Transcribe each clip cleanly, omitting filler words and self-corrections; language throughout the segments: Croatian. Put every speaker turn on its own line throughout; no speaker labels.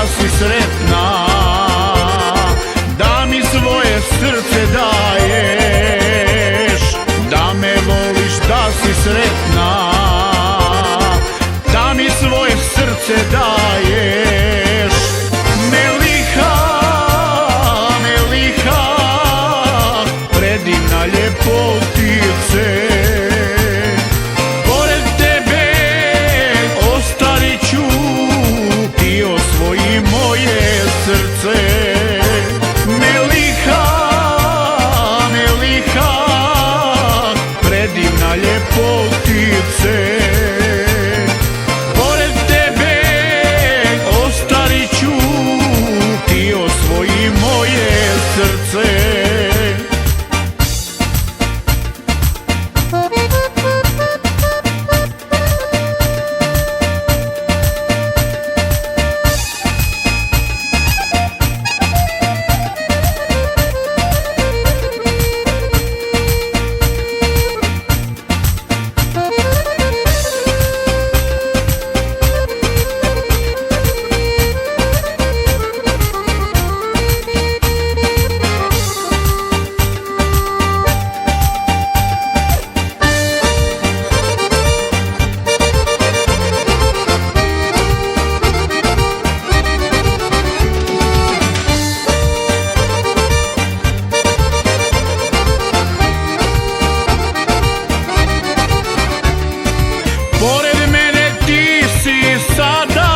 si sretna, da mi svoje srce daješ, da me voliš, da si sretna, da mi svoje srce daješ. Meliha, Meliha, predivna ljepotice, pored tebe ostarit ću, ti osvoji moje srce. Meliha, Meliha, predivna ljepotice, pored tebe ostarit ću, ti osvoji moje srce. Pored mene ti si sada,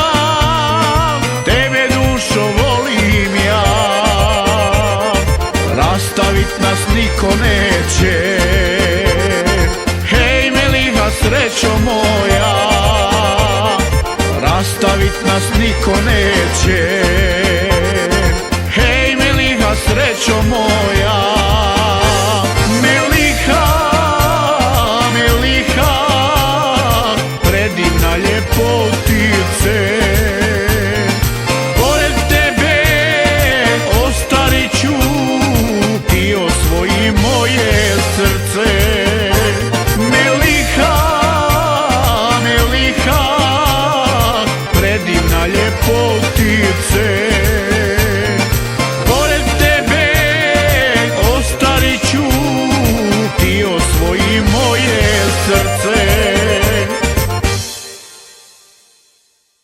tebe dušo volim ja, rastavit nas niko neće. Hej Meliha, srećo moja, rastavit nas niko neće. Hej Meliha, srećo moja,